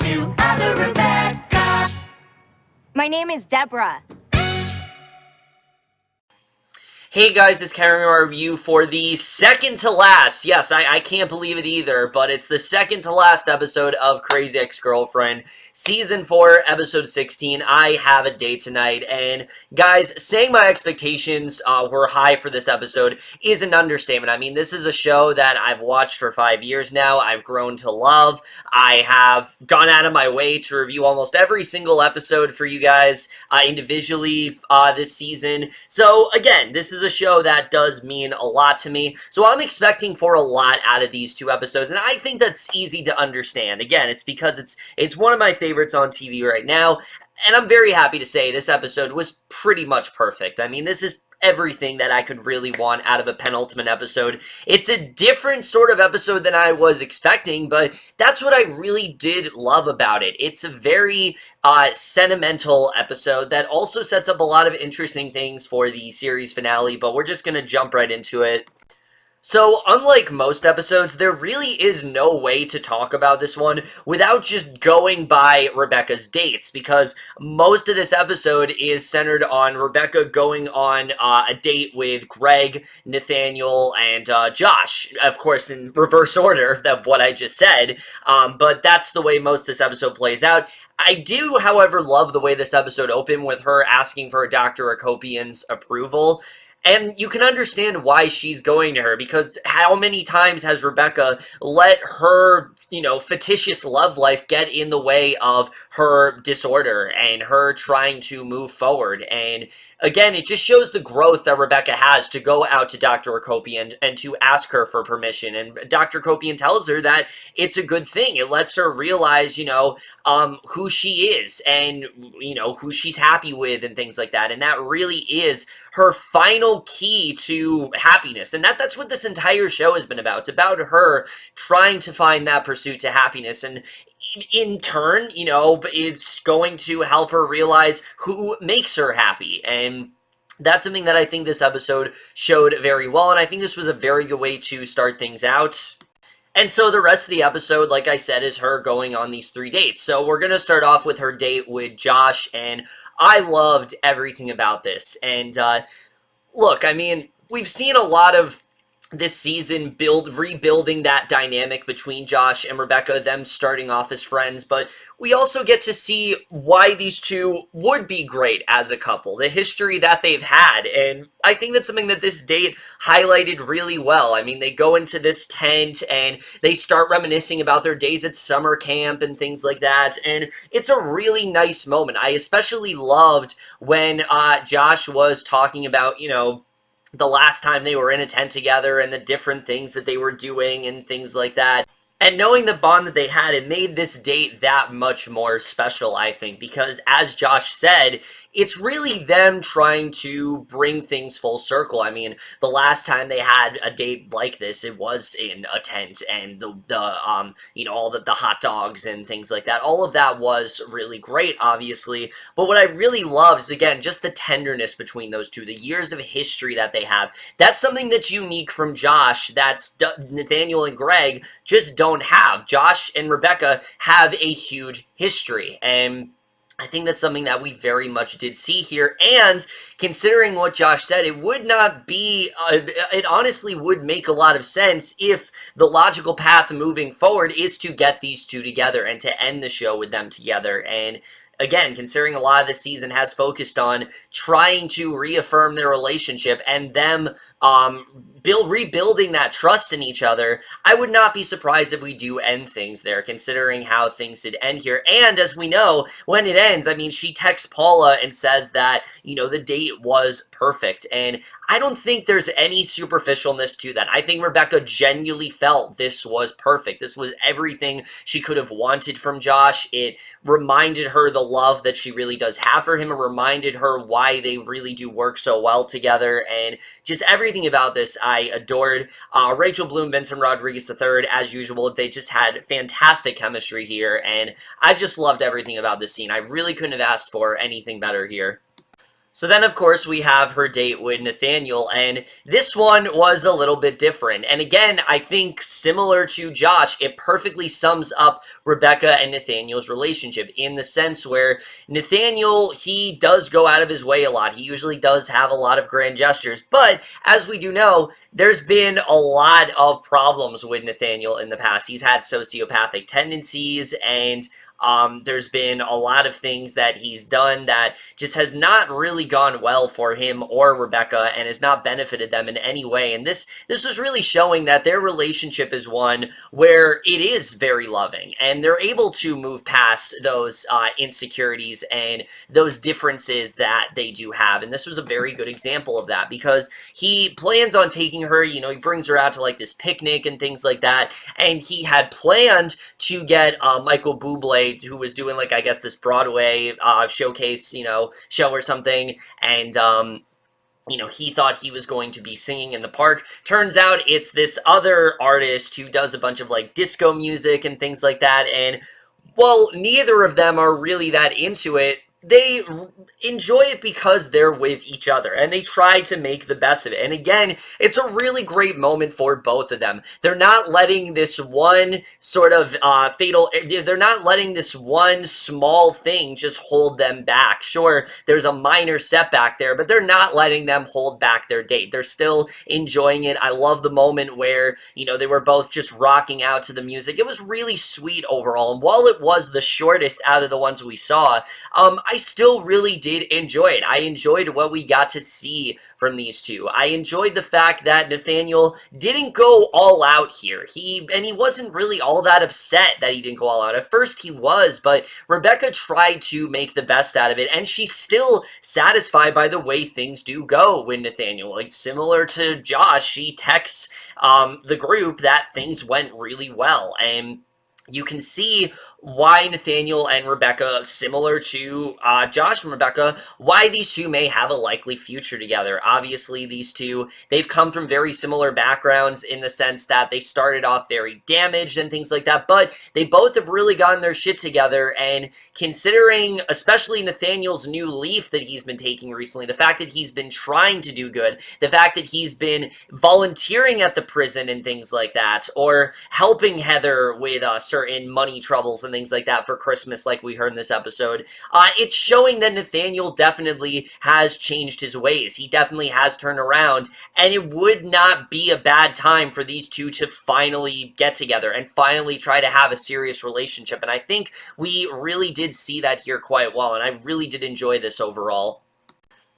to other Rebecca. My name is Deborah. Hey guys, it's carrying our review for the second to last, yes, I can't believe it either, but it's the second to last episode of Crazy Ex-Girlfriend, Season 4, Episode 16, I Have a Date Tonight, and guys, saying my expectations were high for this episode is an understatement. I mean, this is a show that I've watched for 5 years now, I've grown to love, I have gone out of my way to review almost every single episode for you guys individually this season, so again, this is a show that does mean a lot to me, so I'm expecting for a lot out of these two episodes, and I think that's easy to understand. Again, it's because it's one of my favorites on TV right now, and I'm very happy to say this episode was pretty much perfect. I mean, this is everything that I could really want out of a penultimate episode. It's a different sort of episode than I was expecting, but that's what I really did love about it. It's a very sentimental episode that also sets up a lot of interesting things for the series finale, but we're just gonna jump right into it. So, unlike most episodes, there really is no way to talk about this one without just going by Rebecca's dates, because most of this episode is centered on Rebecca going on a date with Greg, Nathaniel, and Josh, of course in reverse order of what I just said, but that's the way most of this episode plays out. I do, however, love the way this episode opened with her asking for Dr. Akopian's approval. And you can understand why she's going to her, because how many times has Rebecca let her, fictitious love life get in the way of her disorder and her trying to move forward? And again, it just shows the growth that Rebecca has to go out to Dr. Akopian and to ask her for permission. And Dr. Akopian tells her that it's a good thing. It lets her realize, who she is and, who she's happy with and things like that. And that really is her final key to happiness. And that's what this entire show has been about. It's about her trying to find that pursuit to happiness. And in turn, it's going to help her realize who makes her happy. And that's something that I think this episode showed very well. And I think this was a very good way to start things out. And so the rest of the episode, like I said, is her going on these 3 dates. So we're going to start off with her date with Josh, and I loved everything about this. And look, I mean, we've seen a lot of this season rebuilding that dynamic between Josh and Rebecca, them starting off as friends, but we also get to see why these two would be great as a couple, the history that they've had, and I think that's something that this date highlighted really well. I mean, they go into this tent and they start reminiscing about their days at summer camp and things like that, and it's a really nice moment. I especially loved when Josh was talking about, the last time they were in a tent together and the different things that they were doing and things like that. And knowing the bond that they had, it made this date that much more special, I think, because as Josh said, it's really them trying to bring things full circle. I mean, the last time they had a date like this, it was in a tent, and all the hot dogs and things like that. All of that was really great, obviously. But what I really love is, again, just the tenderness between those two, the years of history that they have. That's something that's unique from Josh, that's Nathaniel and Greg just don't have. Josh and Rebecca have a huge history, and I think that's something that we very much did see here, and considering what Josh said, it would not be, it honestly would make a lot of sense if the logical path moving forward is to get these two together and to end the show with them together. And again, considering a lot of this season has focused on trying to reaffirm their relationship and them rebuilding that trust in each other, I would not be surprised if we do end things there, considering how things did end here. And as we know, when it ends, I mean, she texts Paula and says that, the date was perfect. And I don't think there's any superficialness to that. I think Rebecca genuinely felt this was perfect. This was everything she could have wanted from Josh. It reminded her the love that she really does have for him. It reminded her why they really do work so well together. And just everything about this I adored. Rachel Bloom, Vincent Rodriguez III, as usual, they just had fantastic chemistry here, and I just loved everything about this scene. I really couldn't have asked for anything better here. So then, of course, we have her date with Nathaniel, and this one was a little bit different. And again, I think similar to Josh, it perfectly sums up Rebecca and Nathaniel's relationship in the sense where Nathaniel, he does go out of his way a lot. He usually does have a lot of grand gestures, but as we do know, there's been a lot of problems with Nathaniel in the past. He's had sociopathic tendencies, and there's been a lot of things that he's done that just has not really gone well for him or Rebecca and has not benefited them in any way. And this was really showing that their relationship is one where it is very loving and they're able to move past those insecurities and those differences that they do have. And this was a very good example of that because he plans on taking her, he brings her out to like this picnic and things like that. And he had planned to get Michael Bublé, who was doing like, I guess, this Broadway showcase, show or something. And, he thought he was going to be singing in the park. Turns out it's this other artist who does a bunch of like disco music and things like that. And while neither of them are really that into it, they enjoy it because they're with each other and they try to make the best of it. And again, it's a really great moment for both of them. They're not letting this one sort of they're not letting this one small thing just hold them back. Sure, there's a minor setback there, but they're not letting them hold back their date. They're still enjoying it. I love the moment where, they were both just rocking out to the music. It was really sweet overall. And while it was the shortest out of the ones we saw, I still really did enjoy it. I enjoyed what we got to see from these two. I enjoyed the fact that Nathaniel didn't go all out here. He wasn't really all that upset that he didn't go all out. At first he was, but Rebecca tried to make the best out of it, and she's still satisfied by the way things do go with Nathaniel. Like, similar to Josh, she texts the group that things went really well, and you can see why Nathaniel and Rebecca, similar to Josh and Rebecca, why these two may have a likely future together. Obviously, these two, they've come from very similar backgrounds in the sense that they started off very damaged and things like that, but they both have really gotten their shit together, and considering, especially Nathaniel's new leaf that he's been taking recently, the fact that he's been trying to do good, the fact that he's been volunteering at the prison and things like that, or helping Heather with certain money troubles and things like that for Christmas, like we heard in this episode, it's showing that Nathaniel definitely has changed his ways. He definitely has turned around, and it would not be a bad time for these two to finally get together and finally try to have a serious relationship. And I think we really did see that here quite well, and I really did enjoy this overall.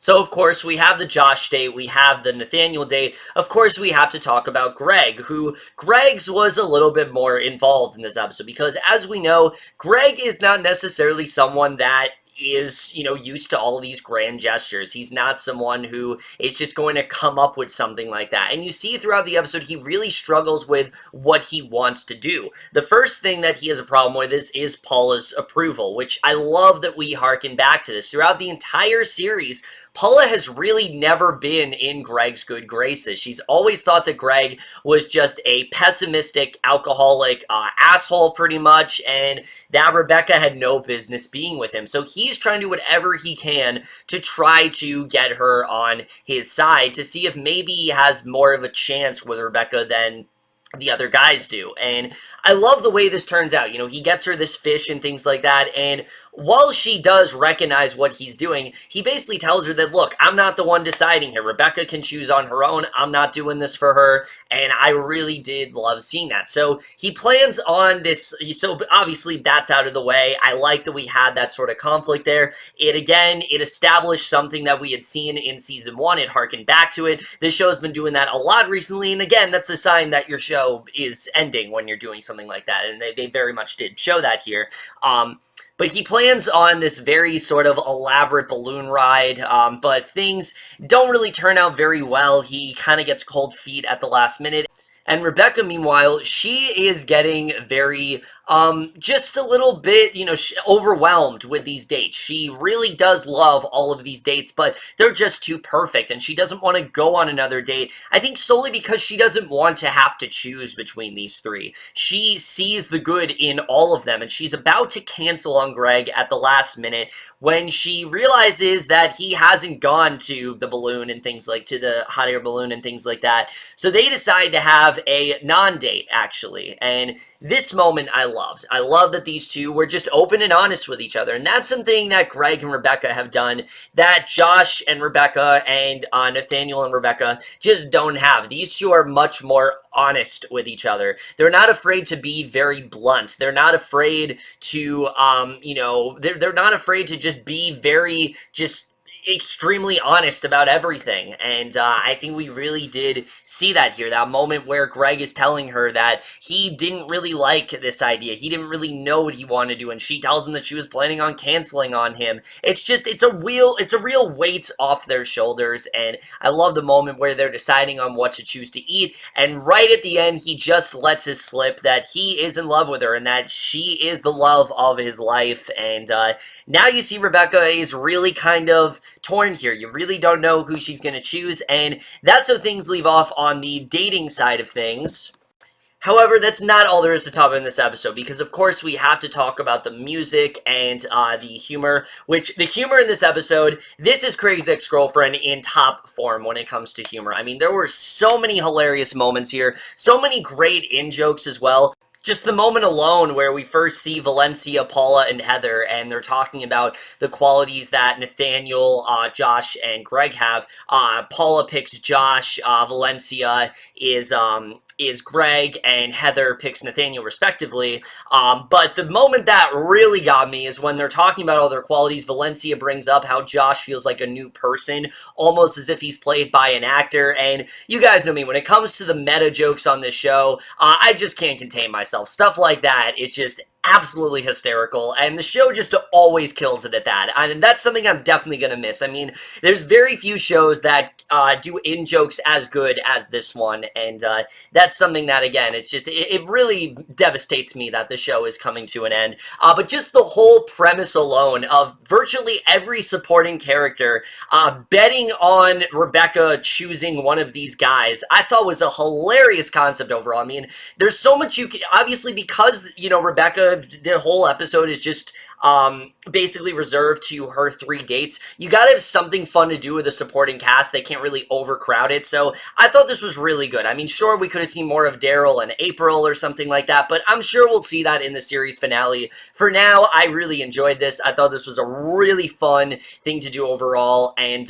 So, of course, we have the Josh date, we have the Nathaniel date. Of course, we have to talk about Greg, who Greg's was a little bit more involved in this episode, because as we know, Greg is not necessarily someone that is, used to all of these grand gestures. He's not someone who is just going to come up with something like that. And you see throughout the episode, he really struggles with what he wants to do. The first thing that he has a problem with is Paula's approval, which I love that we harken back to this. Throughout the entire series, Paula has really never been in Greg's good graces. She's always thought that Greg was just a pessimistic, alcoholic asshole pretty much, and that Rebecca had no business being with him. So he's trying to do whatever he can to try to get her on his side to see if maybe he has more of a chance with Rebecca than the other guys do. And I love the way this turns out. He gets her this fish and things like that, and while she does recognize what he's doing, he basically tells her that, look, I'm not the one deciding here. Rebecca can choose on her own. I'm not doing this for her, and I really did love seeing that. So he plans on this, so obviously that's out of the way. I like that we had that sort of conflict there. It established something that we had seen in season 1. It harkened back to it. This show has been doing that a lot recently, and again, that's a sign that your show is ending when you're doing something like that, and they very much did show that here. But he plans on this very sort of elaborate balloon ride, but things don't really turn out very well. He kind of gets cold feet at the last minute. And Rebecca, meanwhile, she is getting very just a little bit, overwhelmed with these dates. She really does love all of these dates, but they're just too perfect, and she doesn't want to go on another date. I think solely because she doesn't want to have to choose between these three. She sees the good in all of them, and she's about to cancel on Greg at the last minute when she realizes that he hasn't gone to the balloon and things like, to the hot air balloon and things like that. So they decide to have a non-date, actually, and this moment I loved. I love that these two were just open and honest with each other, and that's something that Greg and Rebecca have done that Josh and Rebecca and Nathaniel and Rebecca just don't have. These two are much more honest with each other. They're not afraid to be very blunt. They're not afraid to, they're not afraid to just be very, just extremely honest about everything, and I think we really did see that here. That moment where Greg is telling her that he didn't really like this idea, he didn't really know what he wanted to do, and she tells him that she was planning on canceling on him. It's a real weight off their shoulders, and I love the moment where they're deciding on what to choose to eat, and right at the end he just lets it slip that he is in love with her and that she is the love of his life. And now you see Rebecca is really kind of torn here. You really don't know who she's going to choose, and that's how things leave off on the dating side of things. However, that's not all there is to talk about in this episode, because of course we have to talk about the music and the humor, which the humor in this episode, this is Crazy Ex-Girlfriend in top form when it comes to humor. I mean, there were so many hilarious moments here, so many great in-jokes as well. Just the moment alone where we first see Valencia, Paula, and Heather, and they're talking about the qualities that Nathaniel, Josh, and Greg have. Paula picks Josh, Valencia is Greg, and Heather picks Nathaniel respectively. But the moment that really got me is when they're talking about all their qualities. Valencia brings up how Josh feels like a new person, almost as if he's played by an actor. And you guys know me, when it comes to the meta jokes on this show, I just can't contain myself. Stuff like that is just absolutely hysterical, and the show just always kills it at that, and that's something I'm definitely gonna miss. I mean, there's very few shows that do in-jokes as good as this one, and that's something that, again, it's just, it really devastates me that the show is coming to an end. But just the whole premise alone of virtually every supporting character betting on Rebecca choosing one of these guys, I thought was a hilarious concept overall. I mean, there's so much you can, obviously, because, Rebecca, the whole episode is just basically reserved to her 3 dates. You gotta have something fun to do with the supporting cast. They can't really overcrowd it, so I thought this was really good. I mean, sure, we could have seen more of Daryl and April or something like that, but I'm sure we'll see that in the series finale. For now, I really enjoyed this. I thought this was a really fun thing to do overall, and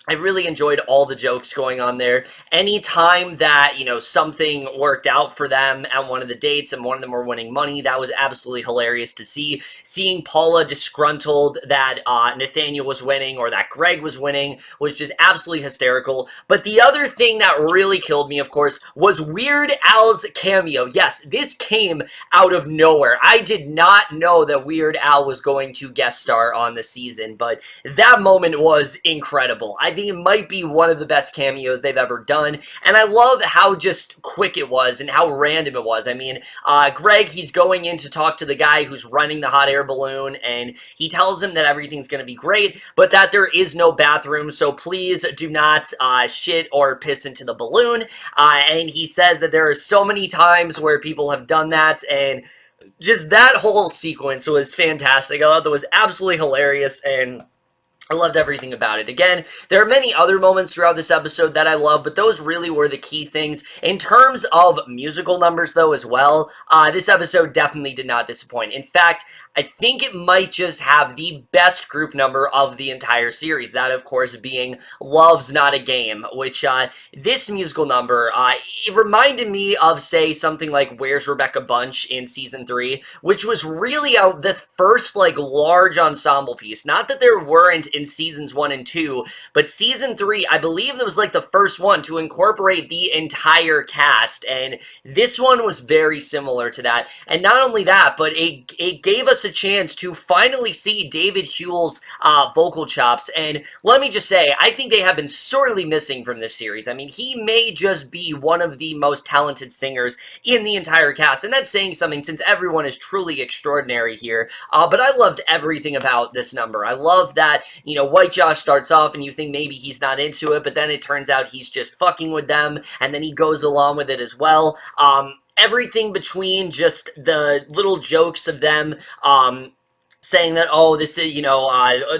I really enjoyed all the jokes going on there. Anytime that, something worked out for them at one of the dates and one of them were winning money, that was absolutely hilarious to see. Seeing Paula disgruntled that Nathaniel was winning or that Greg was winning was just absolutely hysterical. But the other thing that really killed me, of course, was Weird Al's cameo. Yes, this came out of nowhere. I did not know that Weird Al was going to guest star on the season, but that moment was incredible. I think it might be one of the best cameos they've ever done, and I love how just quick it was and how random it was. I mean, Greg, he's going in to talk to the guy who's running the hot air balloon, and he tells him that everything's going to be great, but that there is no bathroom, so please do not shit or piss into the balloon, and he says that there are so many times where people have done that, and just that whole sequence was fantastic. I thought that was absolutely hilarious, and I loved everything about it. Again, there are many other moments throughout this episode that I love, but those really were the key things. In terms of musical numbers, though, as well, this episode definitely did not disappoint. In fact, I think it might just have the best group number of the entire series. That, of course, being Love's Not a Game, which this musical number, it reminded me of, say, something like Where's Rebecca Bunch in Season 3, which was really the first, large ensemble piece. Not that there weren't in seasons 1 and 2, but season 3, I believe it was like the first one to incorporate the entire cast, and this one was very similar to that. And not only that, but it gave us a chance to finally see David Huell's vocal chops, and let me just say, I think they have been sorely missing from this series. I mean, he may just be one of the most talented singers in the entire cast, and that's saying something since everyone is truly extraordinary here. But I loved everything about this number. I love that, you know, White Josh starts off and you think maybe he's not into it, but then it turns out he's just fucking with them, and then he goes along with it as well. Everything between just the little jokes of them, saying that, oh, this is, you know,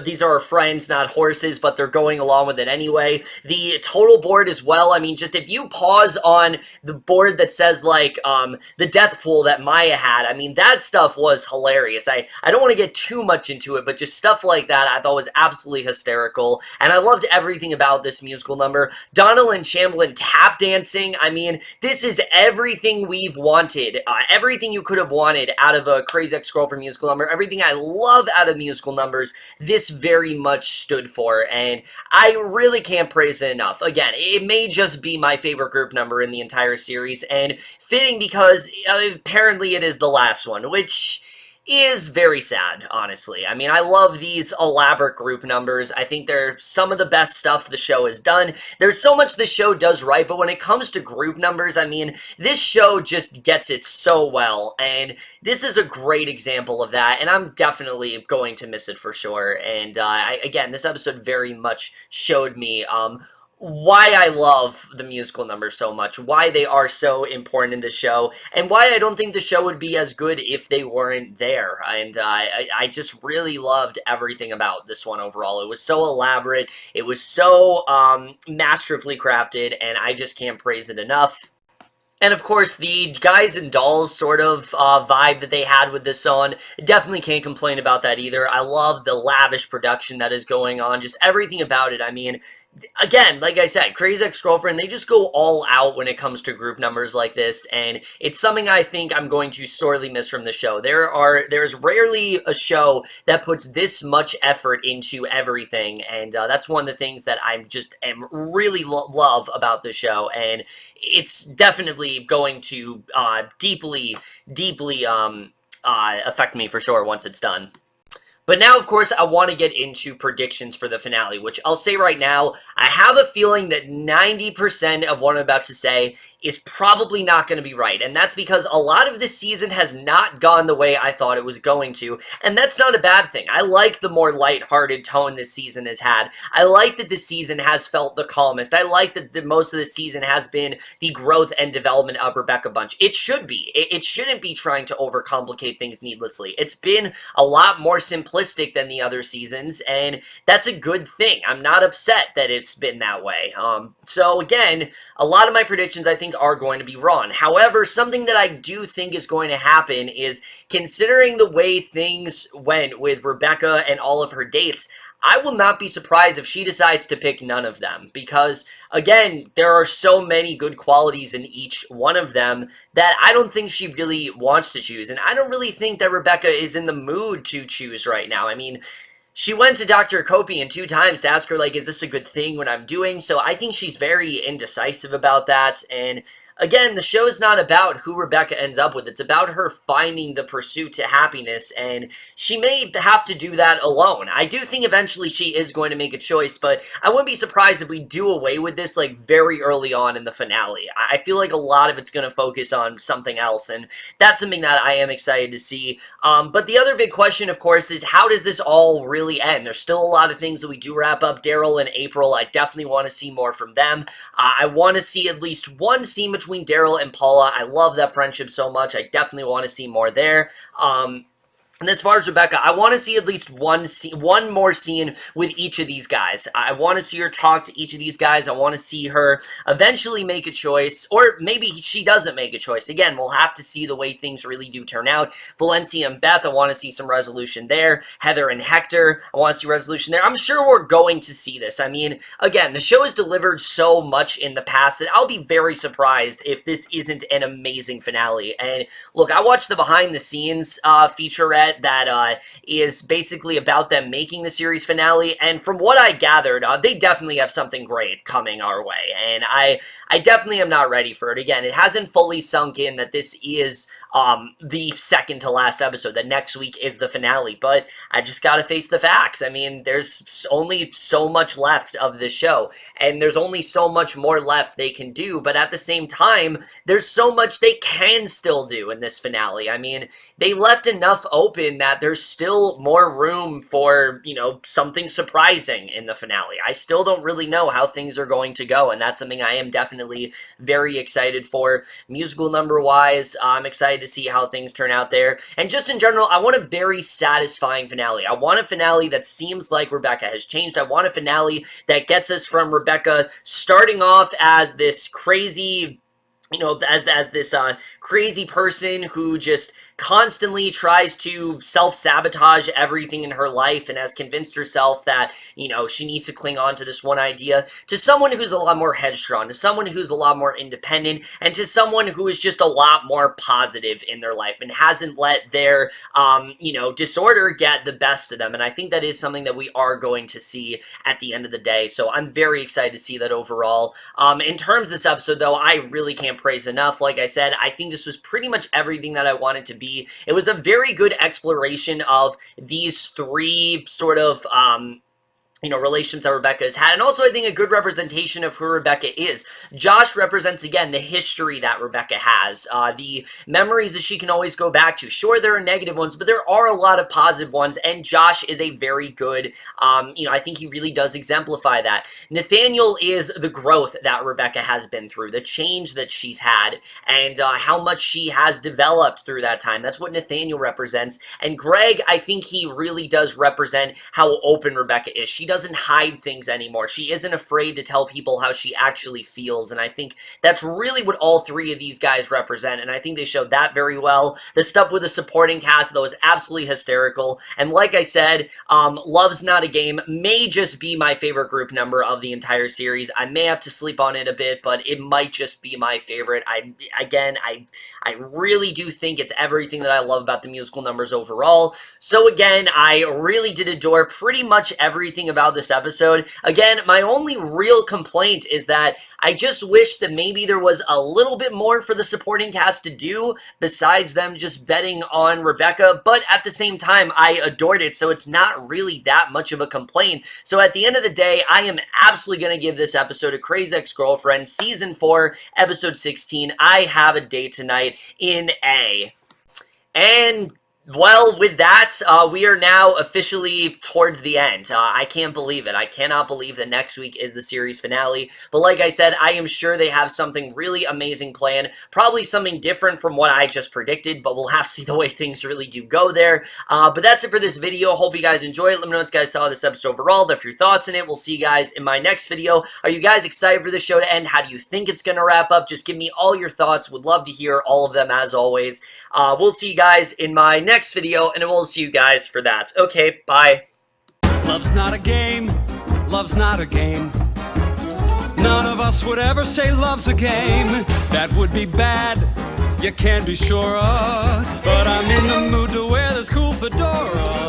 these are our friends, not horses, but they're going along with it anyway. The total board as well. I mean, just if you pause on the board that says, like, the death pool that Maya had, I mean, that stuff was hilarious. I don't want to get too much into it, but just stuff like that I thought was absolutely hysterical, and I loved everything about this musical number. Donna and Champlin tap dancing. I mean, this is everything we've wanted. Everything you could have wanted out of a Crazy Ex-Girlfriend musical number. Everything I love out of musical numbers, this very much stood for, and I really can't praise it enough. Again, it may just be my favorite group number in the entire series, and fitting because apparently it is the last one, which is very sad, honestly. I mean, I love these elaborate group numbers. I think they're some of the best stuff the show has done. There's so much the show does right, but when it comes to group numbers, I mean, this show just gets it so well, and this is a great example of that, and I'm definitely going to miss it for sure. And again, this episode very much showed me why I love the musical numbers so much, why they are so important in the show, and why I don't think the show would be as good if they weren't there. And I just really loved everything about this one overall. It was so elaborate, it was so masterfully crafted, and I just can't praise it enough. And of course, the guys and dolls sort of vibe that they had with this song, definitely can't complain about that either. I love the lavish production that is going on, just everything about it. I mean, again, like I said, Crazy Ex-Girlfriend, they just go all out when it comes to group numbers like this, and it's something I think I'm going to sorely miss from the show. There's rarely a show that puts this much effort into everything, and that's one of the things that I just am really love about the show, and it's definitely going to deeply affect me for sure once it's done. But now, of course, I want to get into predictions for the finale, which I'll say right now, I have a feeling that 90% of what I'm about to say is probably not going to be right. And that's because a lot of this season has not gone the way I thought it was going to. And that's not a bad thing. I like the more lighthearted tone this season has had. I like that this season has felt the calmest. I like that most of this season has been the growth and development of Rebecca Bunch. It should be. It shouldn't be trying to overcomplicate things needlessly. It's been a lot more simplistic than the other seasons, and that's a good thing. I'm not upset that it's been that way. So again, a lot of my predictions I think are going to be wrong. However, something that I do think is going to happen is, considering the way things went with Rebecca and all of her dates, I will not be surprised if she decides to pick none of them, because, again, there are so many good qualities in each one of them that I don't think she really wants to choose, and I don't really think that Rebecca is in the mood to choose right now. I mean, she went to Dr. Copian 2 times to ask her, like, is this a good thing, what I'm doing? So I think she's very indecisive about that, and again, the show is not about who Rebecca ends up with. It's about her finding the pursuit to happiness, and she may have to do that alone. I do think eventually she is going to make a choice, but I wouldn't be surprised if we do away with this, like, very early on in the finale. I feel like a lot of it's going to focus on something else, and that's something that I am excited to see. But the other big question, of course, is how does this all really end? There's still a lot of things that we do wrap up. Daryl and April, I definitely want to see more from them. I want to see at least one scene between Daryl and Paula. I love that friendship so much. I definitely want to see more there. And as far as Rebecca, I want to see at least one more scene with each of these guys. I want to see her talk to each of these guys. I want to see her eventually make a choice, or maybe she doesn't make a choice. Again, we'll have to see the way things really do turn out. Valencia and Beth, I want to see some resolution there. Heather and Hector, I want to see resolution there. I'm sure we're going to see this. I mean, again, the show has delivered so much in the past that I'll be very surprised if this isn't an amazing finale. And look, I watched the behind the scenes featurette set that is basically about them making the series finale, and from what I gathered, they definitely have something great coming our way, and I definitely am not ready for it. Again, it hasn't fully sunk in that this is the second to last episode, that next week is the finale, but I just gotta face the facts. I mean, there's only so much left of this show, and there's only so much more left they can do, but at the same time, there's so much they can still do in this finale. I mean, they left enough open that there's still more room for, you know, something surprising in the finale. I still don't really know how things are going to go, and that's something I am definitely very excited for. Musical number wise, I'm excited to see how things turn out there, and just in general, I want a very satisfying finale. I want a finale that seems like Rebecca has changed. I want a finale that gets us from Rebecca starting off as this crazy, you know, as this crazy person who just constantly tries to self-sabotage everything in her life and has convinced herself that, you know, she needs to cling on to this one idea, to someone who's a lot more headstrong, to someone who's a lot more independent, and to someone who is just a lot more positive in their life and hasn't let their, you know, disorder get the best of them. And I think that is something that we are going to see at the end of the day. So I'm very excited to see that overall. In terms of this episode, though, I really can't praise enough. Like I said, I think this was pretty much everything that I wanted to be. It was a very good exploration of these three sort of, you know, relationships that Rebecca has had, and also I think a good representation of who Rebecca is. Josh represents, again, the history that Rebecca has, the memories that she can always go back to. Sure, there are negative ones, but there are a lot of positive ones, and Josh is a very good, you know, I think he really does exemplify that. Nathaniel is the growth that Rebecca has been through, the change that she's had, and how much she has developed through that time. That's what Nathaniel represents, and Greg, I think he really does represent how open Rebecca is. She doesn't hide things anymore. She isn't afraid to tell people how she actually feels, and I think that's really what all three of these guys represent, and I think they showed that very well. The stuff with the supporting cast, though, is absolutely hysterical, and like I said, Love's Not a Game may just be my favorite group number of the entire series. I may have to sleep on it a bit, but it might just be my favorite. I really do think it's everything that I love about the musical numbers overall. So again, I really did adore pretty much everything about this episode. Again, my only real complaint is that I just wish that maybe there was a little bit more for the supporting cast to do besides them just betting on Rebecca, but at the same time, I adored it, so it's not really that much of a complaint. So at the end of the day, I am absolutely going to give this episode a Crazy Ex-Girlfriend, Season 4, Episode 16, I Have a Date Tonight, in A. And well, with that, we are now officially towards the end. I can't believe it. I cannot believe that next week is the series finale. But like I said, I am sure they have something really amazing planned. Probably something different from what I just predicted, but we'll have to see the way things really do go there. But that's it for this video. Hope you guys enjoyed it. Let me know what you guys saw of this episode overall. If your thoughts in it, we'll see you guys in my next video. Are you guys excited for the show to end? How do you think it's going to wrap up? Just give me all your thoughts. Would love to hear all of them as always. We'll see you guys in my next video, and we'll see you guys for that. Okay, bye. Love's not a game. Love's not a game. None of us would ever say love's a game. That would be bad, you can be sure of. But I'm in the mood to wear this cool fedora.